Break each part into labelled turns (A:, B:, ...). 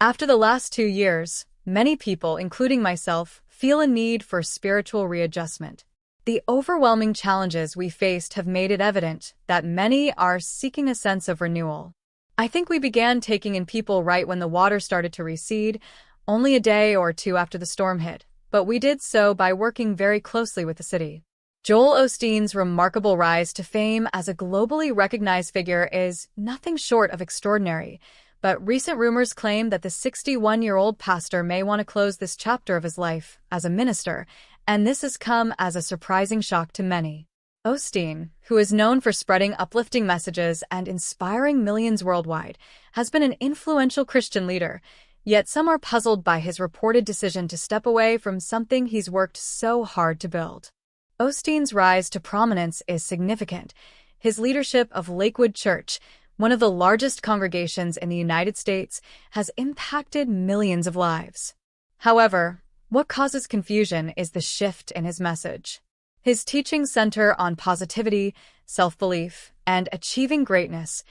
A: After the last 2 years, many people, including myself, feel a need for spiritual readjustment. The overwhelming challenges we faced have made it evident that many are seeking a sense of renewal. I think we began taking in people right when the water started to recede, only a day or two after the storm hit, but we did so by working very closely with the city. Joel Osteen's remarkable rise to fame as a globally recognized figure is nothing short of extraordinary, but recent rumors claim that the 61-year-old pastor may want to close this chapter of his life as a minister, and this has come as a surprising shock to many. Osteen, who is known for spreading uplifting messages and inspiring millions worldwide, has been an influential Christian leader, yet some are puzzled by his reported decision to step away from something he's worked so hard to build. Osteen's rise to prominence is significant. His leadership of Lakewood Church, one of the largest congregations in the United States, has impacted millions of lives. However, what causes confusion is the shift in his message. His teachings center on positivity, self-belief, and achieving greatness,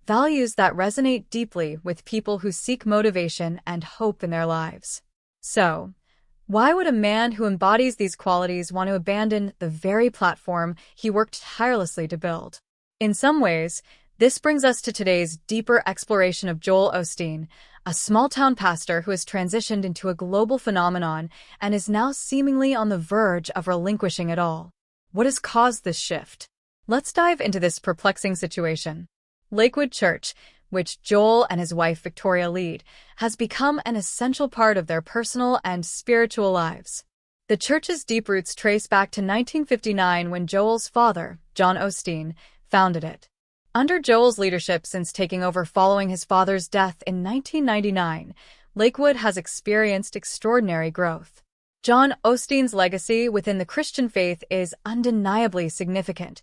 A: values that resonate deeply with people who seek motivation and hope in their lives. So, why would a man who embodies these qualities want to abandon the very platform he worked tirelessly to build? In some ways, this brings us to today's deeper exploration of Joel Osteen, a small-town pastor who has transitioned into a global phenomenon and is now seemingly on the verge of relinquishing it all. What has caused this shift? Let's dive into this perplexing situation. Lakewood Church, which Joel and his wife Victoria lead, has become an essential part of their personal and spiritual lives. The church's deep roots trace back to 1959 when Joel's father, John Osteen, founded it. Under Joel's leadership since taking over following his father's death in 1999, Lakewood has experienced extraordinary growth. John Osteen's legacy within the Christian faith is undeniably significant.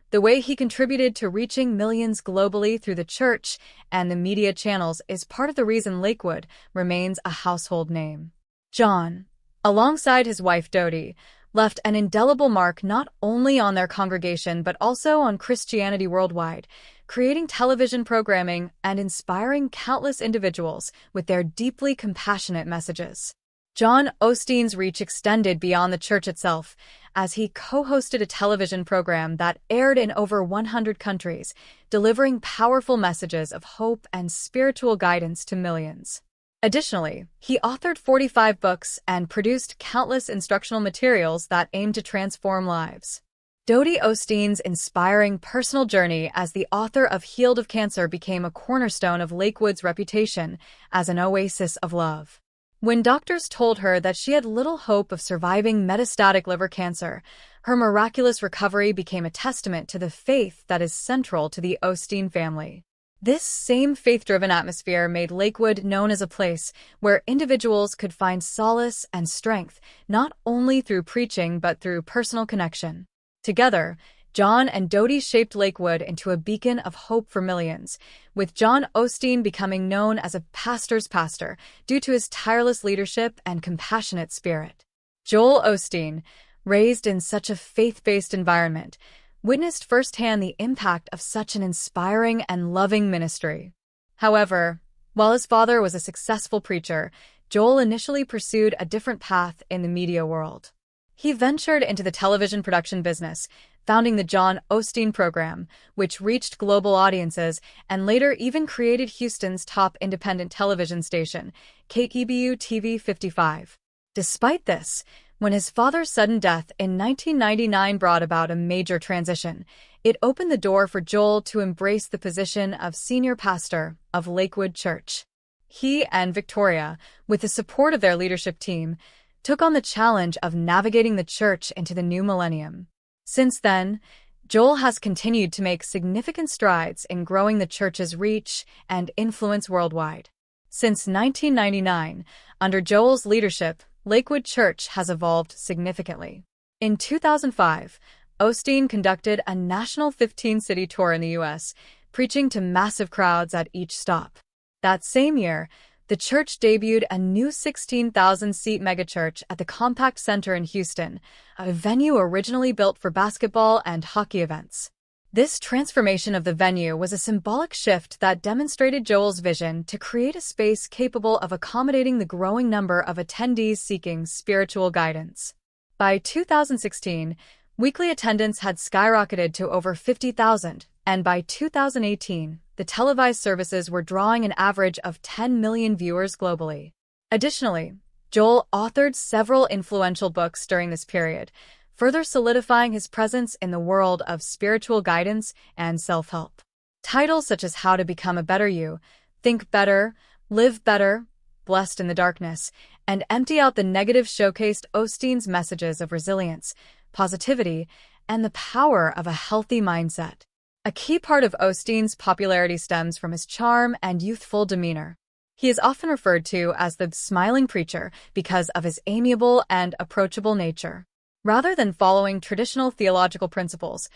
A: The way he contributed to reaching millions globally through the church and the media channels is part of the reason Lakewood remains a household name. John, alongside his wife Dodie, left an indelible mark not only on their congregation but also on Christianity worldwide, creating television programming and inspiring countless individuals with their deeply compassionate messages. John Osteen's reach extended beyond the church itself, as he co-hosted a television program that aired in over 100 countries, delivering powerful messages of hope and spiritual guidance to millions. Additionally, he authored 45 books and produced countless instructional materials that aim to transform lives. Dodie Osteen's inspiring personal journey as the author of Healed of Cancer became a cornerstone of Lakewood's reputation as an oasis of love. When doctors told her that she had little hope of surviving metastatic liver cancer, her miraculous recovery became a testament to the faith that is central to the Osteen family. This same faith-driven atmosphere made Lakewood known as a place where individuals could find solace and strength, not only through preaching but through personal connection. Together, John and Dodie shaped Lakewood into a beacon of hope for millions, with John Osteen becoming known as a pastor's pastor due to his tireless leadership and compassionate spirit. Joel Osteen, raised in such a faith-based environment, witnessed firsthand the impact of such an inspiring and loving ministry. However, while his father was a successful preacher, Joel initially pursued a different path in the media world. He ventured into the television production business, founding the John Osteen program, which reached global audiences and later even created Houston's top independent television station, KEBU TV 55. Despite this, when his father's sudden death in 1999 brought about a major transition, it opened the door for Joel to embrace the position of senior pastor of Lakewood Church. He and Victoria, with the support of their leadership team, took on the challenge of navigating the church into the new millennium. Since then, Joel has continued to make significant strides in growing the church's reach and influence worldwide. Since 1999, under Joel's leadership, Lakewood Church has evolved significantly. In 2005, Osteen conducted a national 15-city tour in the U.S., preaching to massive crowds at each stop. That same year, the church debuted a new 16,000-seat megachurch at the Compact Center in Houston, a venue originally built for basketball and hockey events. This transformation of the venue was a symbolic shift that demonstrated Joel's vision to create a space capable of accommodating the growing number of attendees seeking spiritual guidance. By 2016, weekly attendance had skyrocketed to over 50,000, and by 2018, the televised services were drawing an average of 10 million viewers globally. Additionally, Joel authored several influential books during this period, further solidifying his presence in the world of spiritual guidance and self-help. Titles such as How to Become a Better You, Think Better, Live Better, Blessed in the Darkness, and Empty Out the Negative showcased Osteen's messages of resilience, positivity, and the power of a healthy mindset. A key part of Osteen's popularity stems from his charm and youthful demeanor. He is often referred to as the smiling preacher because of his amiable and approachable nature. Rather than following traditional theological principles,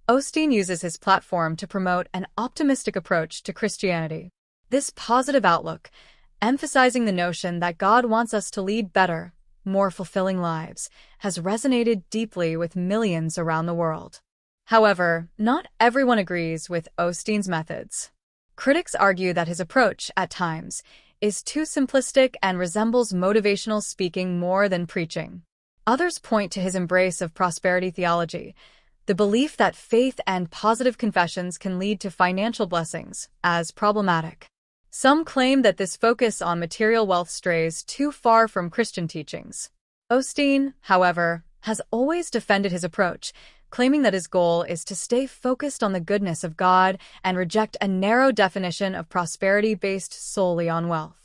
A: Osteen uses his platform to promote an optimistic approach to Christianity. This positive outlook, emphasizing the notion that God wants us to lead better, more fulfilling lives, has resonated deeply with millions around the world. However, not everyone agrees with Osteen's methods. Critics argue that his approach, at times, is too simplistic and resembles motivational speaking more than preaching. Others point to his embrace of prosperity theology, the belief that faith and positive confessions can lead to financial blessings, as problematic. Some claim that this focus on material wealth strays too far from Christian teachings. Osteen, however, has always defended his approach, claiming that his goal is to stay focused on the goodness of God and reject a narrow definition of prosperity based solely on wealth.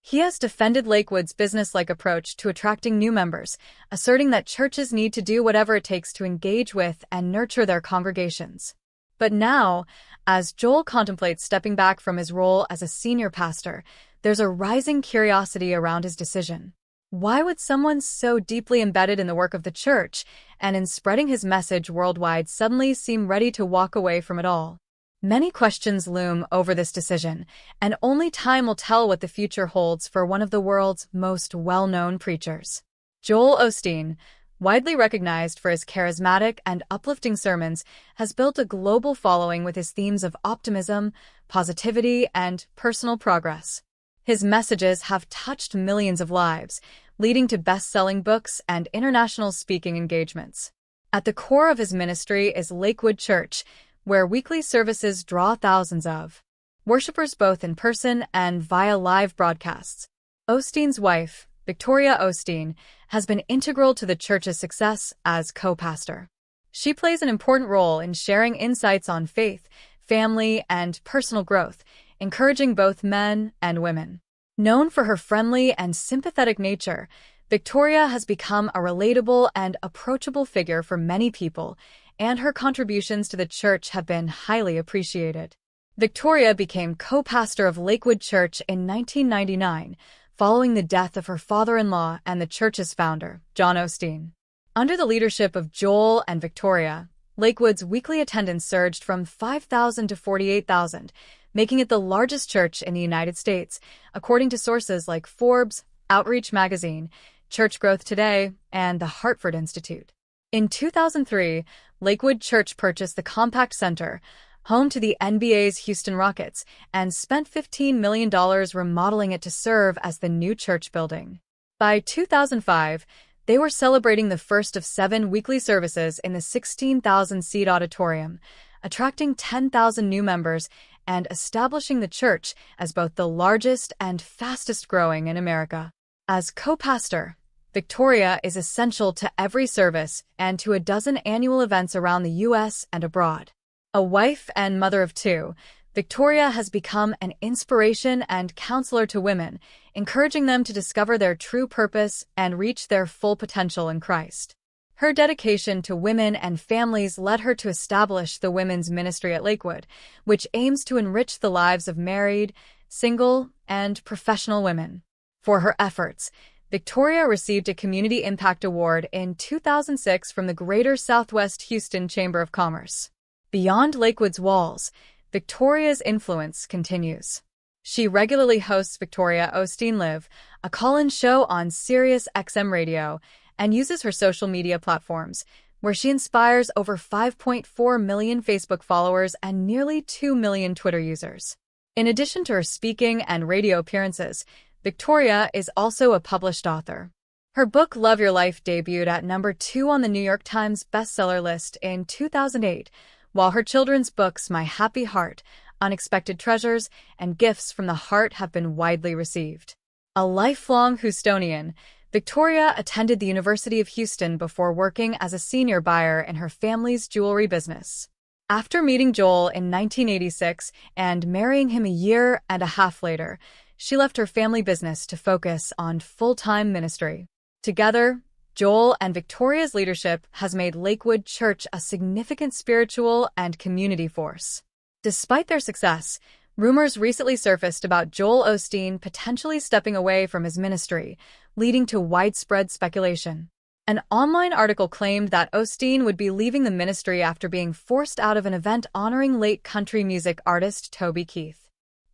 A: He has defended Lakewood's business-like approach to attracting new members, asserting that churches need to do whatever it takes to engage with and nurture their congregations. But now, as Joel contemplates stepping back from his role as a senior pastor, there's a rising curiosity around his decision. Why would someone so deeply embedded in the work of the church and in spreading his message worldwide suddenly seem ready to walk away from it all? Many questions loom over this decision, and only time will tell what the future holds for one of the world's most well-known preachers. Joel Osteen, widely recognized for his charismatic and uplifting sermons, has built a global following with his themes of optimism, positivity, and personal progress. His messages have touched millions of lives, leading to best-selling books and international speaking engagements. At the core of his ministry is Lakewood Church, where weekly services draw thousands of worshippers both in person and via live broadcasts. Osteen's wife, Victoria Osteen, has been integral to the church's success as co-pastor. She plays an important role in sharing insights on faith, family, and personal growth, encouraging both men and women. Known for her friendly and sympathetic nature, Victoria has become a relatable and approachable figure for many people, and her contributions to the church have been highly appreciated. Victoria became co-pastor of Lakewood Church in 1999, following the death of her father-in-law and the church's founder, John Osteen. Under the leadership of Joel and Victoria, Lakewood's weekly attendance surged from 5,000 to 48,000, making it the largest church in the United States, according to sources like Forbes, Outreach Magazine, Church Growth Today, and the Hartford Institute. In 2003, Lakewood Church purchased the Compact Center, home to the NBA's Houston Rockets, and spent $15 million remodeling it to serve as the new church building. By 2005, they were celebrating the first of 7 weekly services in the 16,000-seat auditorium, attracting 10,000 new members and establishing the church as both the largest and fastest-growing in America. As co-pastor, Victoria is essential to every service and to a dozen annual events around the U.S. and abroad. A wife and mother of 2, Victoria has become an inspiration and counselor to women, encouraging them to discover their true purpose and reach their full potential in Christ. Her dedication to women and families led her to establish the Women's Ministry at Lakewood, which aims to enrich the lives of married, single, and professional women. For her efforts, Victoria received a Community Impact Award in 2006 from the Greater Southwest Houston Chamber of Commerce. Beyond Lakewood's walls, Victoria's influence continues. She regularly hosts Victoria Osteen Live, a call-in show on Sirius XM Radio, and uses her social media platforms, where she inspires over 5.4 million Facebook followers and nearly 2 million Twitter users. In addition to her speaking and radio appearances, Victoria is also a published author. Her book Love Your Life debuted at #2 on the New York Times bestseller list in 2008, while her children's books My Happy Heart, Unexpected Treasures, and Gifts from the Heart have been widely received. A lifelong Houstonian, Victoria attended the University of Houston before working as a senior buyer in her family's jewelry business. After meeting Joel in 1986 and marrying him a year and a half later, she left her family business to focus on full-time ministry. Together, Joel and Victoria's leadership has made Lakewood Church a significant spiritual and community force. Despite their success, rumors recently surfaced about Joel Osteen potentially stepping away from his ministry, leading to widespread speculation. An online article claimed that Osteen would be leaving the ministry after being forced out of an event honoring late country music artist Toby Keith.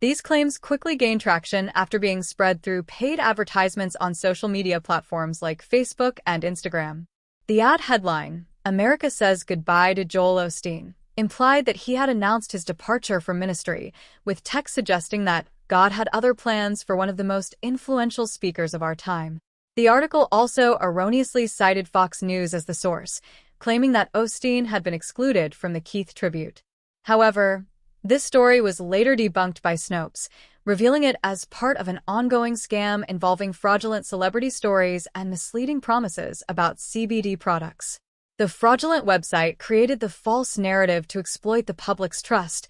A: These claims quickly gained traction after being spread through paid advertisements on social media platforms like Facebook and Instagram. The ad headline, "America Says Goodbye to Joel Osteen," implied that he had announced his departure from ministry, with text suggesting that God had other plans for one of the most influential speakers of our time. The article also erroneously cited Fox News as the source, claiming that Osteen had been excluded from the Keith tribute. However, this story was later debunked by Snopes, revealing it as part of an ongoing scam involving fraudulent celebrity stories and misleading promises about CBD products. The fraudulent website created the false narrative to exploit the public's trust,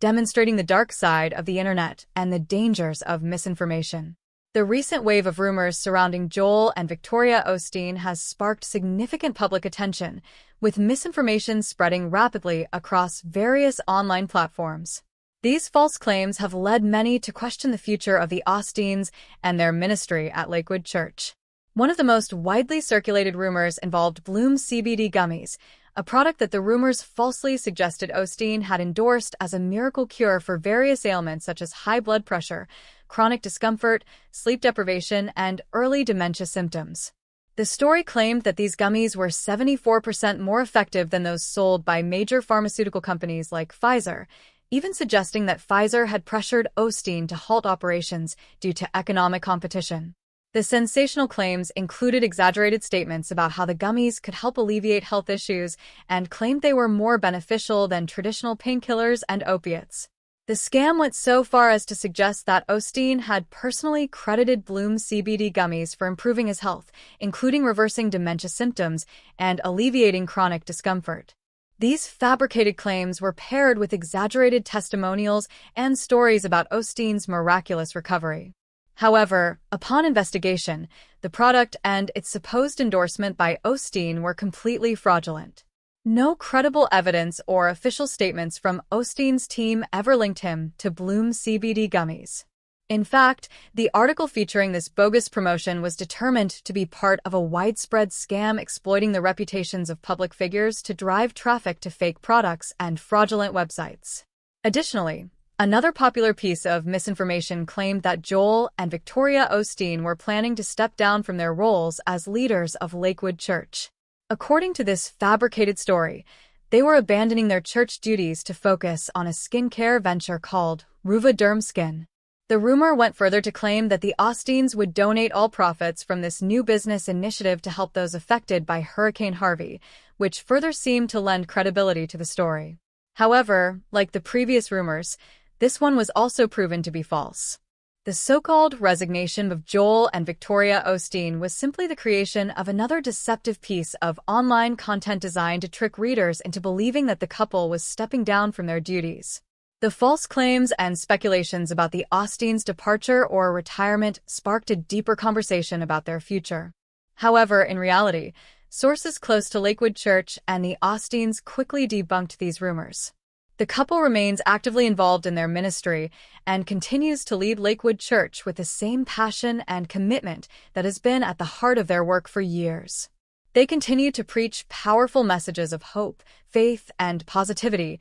A: demonstrating the dark side of the internet and the dangers of misinformation. The recent wave of rumors surrounding Joel and Victoria Osteen has sparked significant public attention, with misinformation spreading rapidly across various online platforms. These false claims have led many to question the future of the Osteens and their ministry at Lakewood Church. One of the most widely circulated rumors involved Bloom CBD gummies, a product that the rumors falsely suggested Osteen had endorsed as a miracle cure for various ailments such as high blood pressure, chronic discomfort, sleep deprivation, and early dementia symptoms. The story claimed that these gummies were 74% more effective than those sold by major pharmaceutical companies like Pfizer, even suggesting that Pfizer had pressured Osteen to halt operations due to economic competition. The sensational claims included exaggerated statements about how the gummies could help alleviate health issues and claimed they were more beneficial than traditional painkillers and opiates. The scam went so far as to suggest that Osteen had personally credited Bloom CBD gummies for improving his health, including reversing dementia symptoms and alleviating chronic discomfort. These fabricated claims were paired with exaggerated testimonials and stories about Osteen's miraculous recovery. However, upon investigation, the product and its supposed endorsement by Osteen were completely fraudulent. No credible evidence or official statements from Osteen's team ever linked him to Bloom CBD gummies. In fact, the article featuring this bogus promotion was determined to be part of a widespread scam exploiting the reputations of public figures to drive traffic to fake products and fraudulent websites. Additionally, another popular piece of misinformation claimed that Joel and Victoria Osteen were planning to step down from their roles as leaders of Lakewood Church. According to this fabricated story, they were abandoning their church duties to focus on a skincare venture called Ruva Derm Skin. The rumor went further to claim that the Osteens would donate all profits from this new business initiative to help those affected by Hurricane Harvey, which further seemed to lend credibility to the story. However, like the previous rumors, this one was also proven to be false. The so-called resignation of Joel and Victoria Osteen was simply the creation of another deceptive piece of online content designed to trick readers into believing that the couple was stepping down from their duties. The false claims and speculations about the Osteens' departure or retirement sparked a deeper conversation about their future. However, in reality, sources close to Lakewood Church and the Osteens quickly debunked these rumors. The couple remains actively involved in their ministry and continues to lead Lakewood Church with the same passion and commitment that has been at the heart of their work for years. They continue to preach powerful messages of hope, faith, and positivity,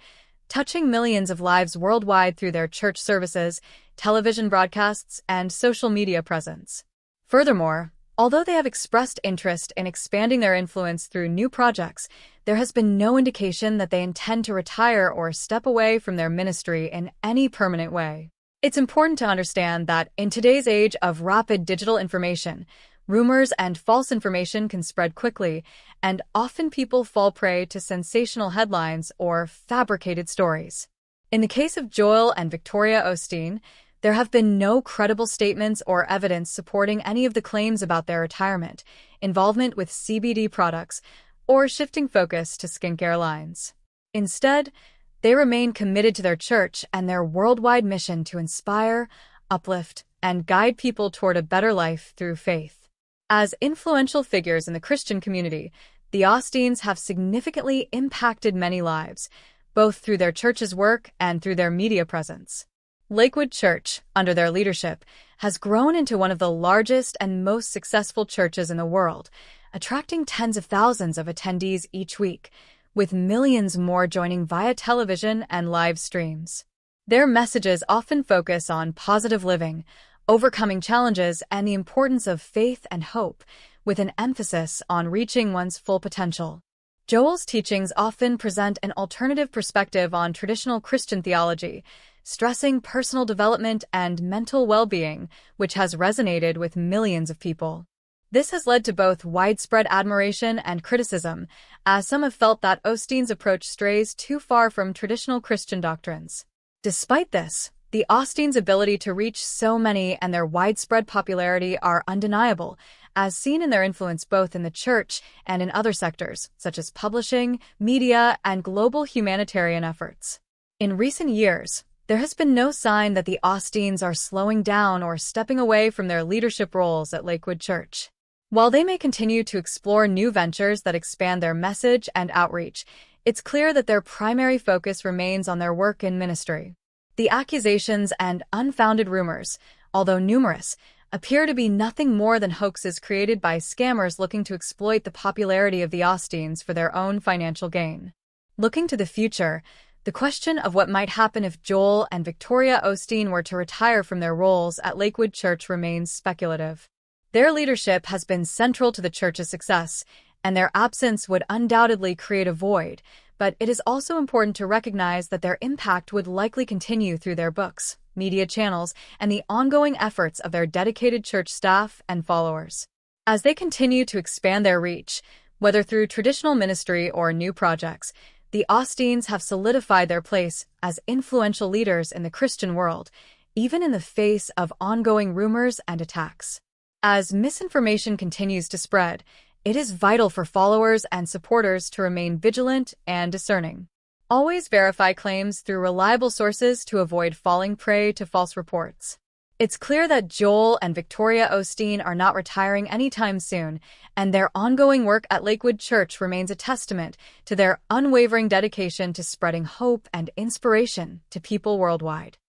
A: touching millions of lives worldwide through their church services, television broadcasts, and social media presence. Furthermore, Although they have expressed interest in expanding their influence through new projects, there has been no indication that they intend to retire or step away from their ministry in any permanent way. It's important to understand that in today's age of rapid digital information, rumors and false information can spread quickly, and often people fall prey to sensational headlines or fabricated stories. In the case of Joel and Victoria Osteen, there have been no credible statements or evidence supporting any of the claims about their retirement, involvement with CBD products, or shifting focus to skincare lines. Instead, they remain committed to their church and their worldwide mission to inspire, uplift, and guide people toward a better life through faith. As influential figures in the Christian community, the Osteens have significantly impacted many lives, both through their church's work and through their media presence. Lakewood Church, under their leadership, has grown into one of the largest and most successful churches in the world, attracting tens of thousands of attendees each week, with millions more joining via television and live streams. Their messages often focus on positive living, overcoming challenges, and the importance of faith and hope, with an emphasis on reaching one's full potential. Joel's teachings often present an alternative perspective on traditional Christian theology, stressing personal development and mental well-being, which has resonated with millions of people. This has led to both widespread admiration and criticism, as some have felt that Osteen's approach strays too far from traditional Christian doctrines. Despite this, the Osteens' ability to reach so many and their widespread popularity are undeniable, as seen in their influence both in the church and in other sectors, such as publishing, media, and global humanitarian efforts. In recent years, there has been no sign that the Osteens are slowing down or stepping away from their leadership roles at Lakewood Church. While they may continue to explore new ventures that expand their message and outreach, it's clear that their primary focus remains on their work in ministry. The accusations and unfounded rumors, although numerous, appear to be nothing more than hoaxes created by scammers looking to exploit the popularity of the Osteens for their own financial gain. Looking to the future, the question of what might happen if Joel and Victoria Osteen were to retire from their roles at Lakewood Church remains speculative. Their leadership has been central to the church's success, and their absence would undoubtedly create a void, but it is also important to recognize that their impact would likely continue through their books, media channels, and the ongoing efforts of their dedicated church staff and followers. As they continue to expand their reach, whether through traditional ministry or new projects, the Osteens have solidified their place as influential leaders in the Christian world, even in the face of ongoing rumors and attacks. As misinformation continues to spread, it is vital for followers and supporters to remain vigilant and discerning. Always verify claims through reliable sources to avoid falling prey to false reports. It's clear that Joel and Victoria Osteen are not retiring anytime soon, and their ongoing work at Lakewood Church remains a testament to their unwavering dedication to spreading hope and inspiration to people worldwide.